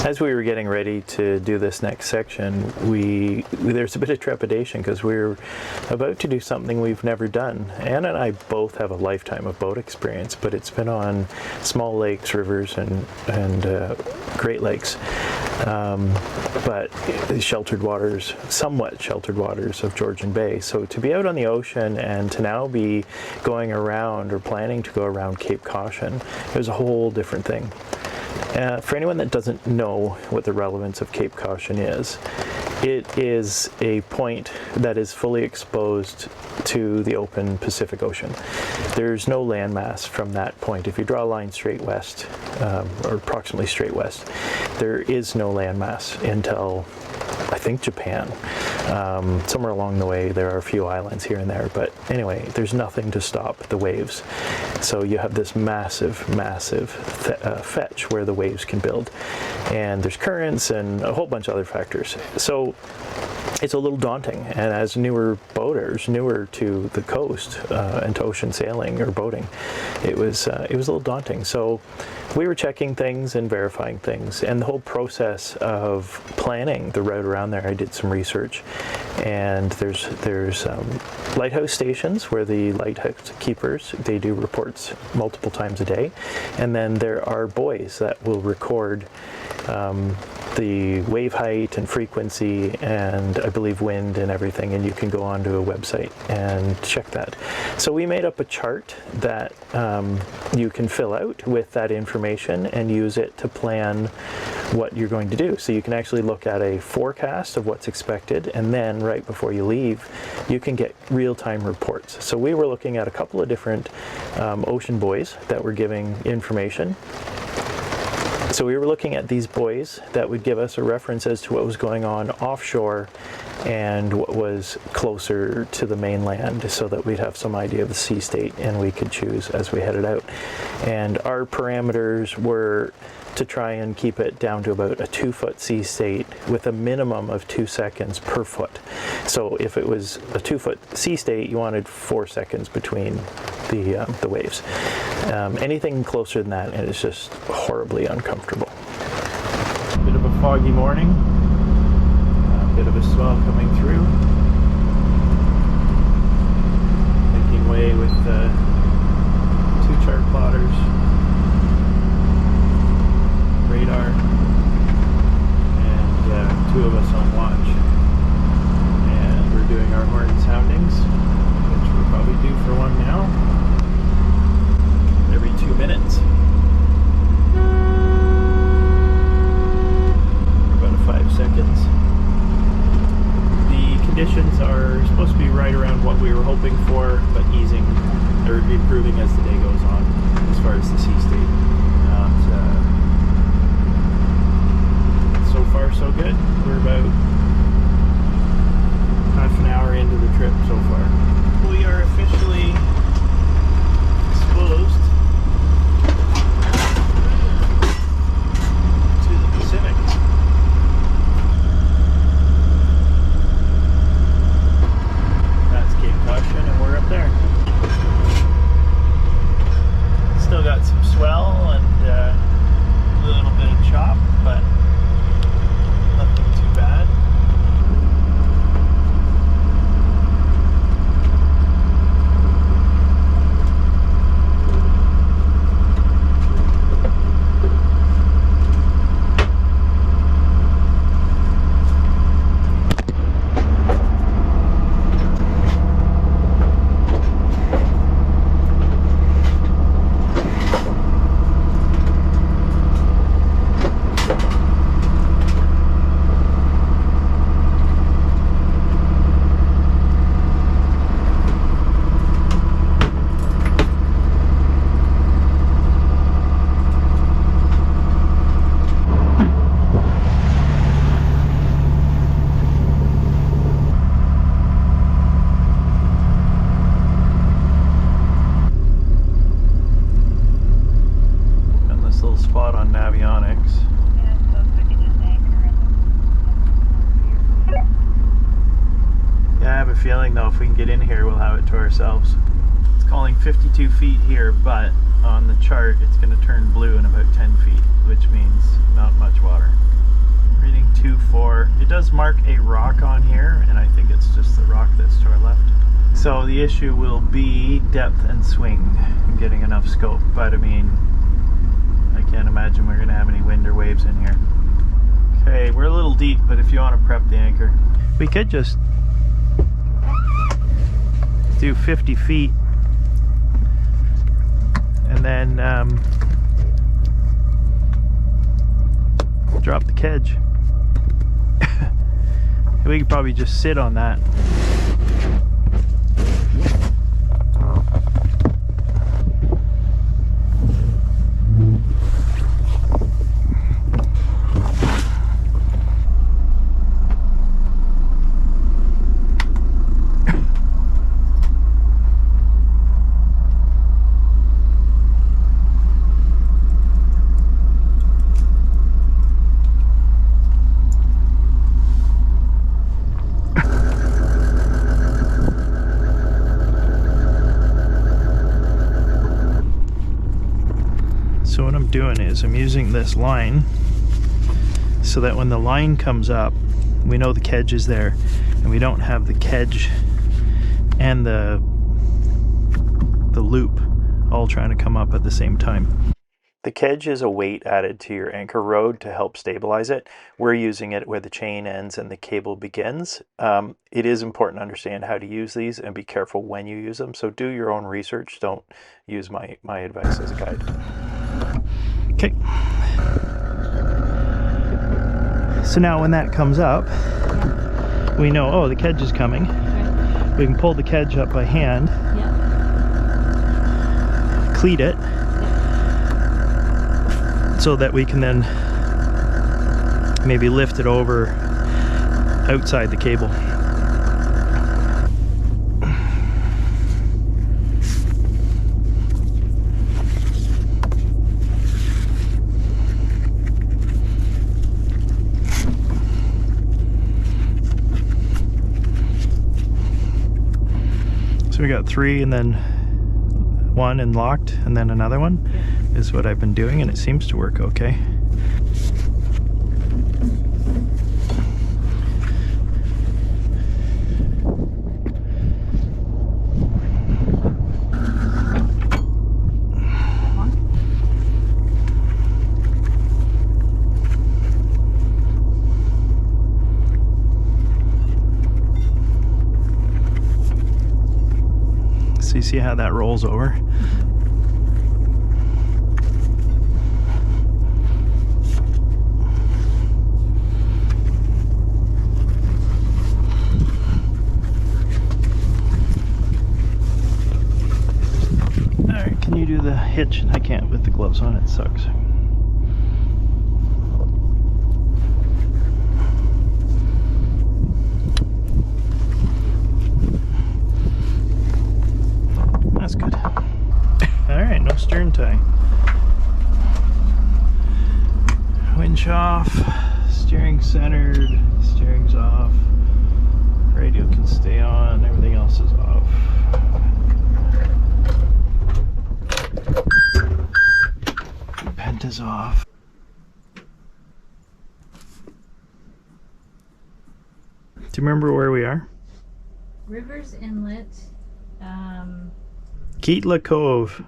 As we were getting ready to do this next section, there's a bit of trepidation because we're about to do something we've never done. Anna and I both have a lifetime of boat experience, but it's been on small lakes, rivers, and Great Lakes, but sheltered waters, somewhat sheltered waters of Georgian Bay. So to be out on the ocean and to now be going around or planning to go around Cape Caution, it was a whole different thing. For anyone that doesn't know what the relevance of Cape Caution is, it is a point that is fully exposed to the open Pacific Ocean. There's no landmass from that point. If you draw a line straight west, or approximately straight west, there is no landmass until, I think, Japan. Somewhere along the way there are a few islands here and there, but anyway, there's nothing to stop the waves. So you have this massive fetch where the waves can build, and there's currents and a whole bunch of other factors. So it's a little daunting, and as newer boaters, newer to the coast and to ocean sailing or boating, it was a little daunting. So we were checking things and verifying things, and the whole process of planning the route around there, I did some research, and there's lighthouse stations where the lighthouse keepers, they do reports multiple times a day, and then there are buoys that will record the wave height and frequency and I believe wind and everything, and you can go onto a website and check that. So we made up a chart that you can fill out with that information and use it to plan what you're going to do. So you can actually look at a forecast of what's expected, and then right before you leave you can get real-time reports. So we were looking at a couple of different ocean buoys that were giving information. So we were looking at these buoys that would give us a reference as to what was going on offshore and what was closer to the mainland, so that we'd have some idea of the sea state and we could choose as we headed out. And our parameters were to try and keep it down to about a 2-foot sea state with a minimum of 2 seconds per foot. So if it was a 2-foot sea state, you wanted 4 seconds between the waves. Anything closer than that, and it's just horribly uncomfortable. Bit of a foggy morning, a bit of a swell coming through. Making way with 2 chart plotters, radar, and 2 of us on watch. And we're doing our horn soundings, which we're probably due for one now, every 2 minutes. For about 5 seconds. The conditions are supposed to be right around what we were hoping for, but easing or improving as the day goes on as far as the sea state. So far so good. We're about half an hour into the trip so far. We are officially exposed to the Pacific. That's Cape Caution, and we're up there. Still got some swell and a little bit of chop, but nothing too bad. Feeling though, if we can get in here, we'll have it to ourselves. It's calling 52 feet here, but on the chart it's going to turn blue in about 10 feet, which means not much water. E28 It does mark a rock on here, and I think it's just the rock that's to our left. So the issue will be depth and swing and getting enough scope, but I mean, I can't imagine we're going to have any wind or waves in here. Okay, we're a little deep, but if you want to prep the anchor, we could just do 50 feet and then drop the kedge. We could probably just sit on that. So what I'm doing is I'm using this line so that when the line comes up, we know the kedge is there, and we don't have the kedge and the loop all trying to come up at the same time. The kedge is a weight added to your anchor rod to help stabilize it. We're using it where the chain ends and the cable begins. It is important to understand how to use these and be careful when you use them. So do your own research. Don't use my advice as a guide. Okay. So now when that comes up, we know, oh, the kedge is coming. Right. We can pull the kedge up by hand, cleat it, so that we can then maybe lift it over outside the cable. So we got 3 and then 1 and locked and then another one is what I've been doing, and it seems to work okay. So you see how that rolls over? Alright, can you do the hitch? I can't with the gloves on, it sucks. That's good. Alright, no stern tie. Winch off, steering centered, steering's off, radio can stay on, everything else is off. Penta's off. Do you remember where we are? Rivers Inlet. Keetla Cove.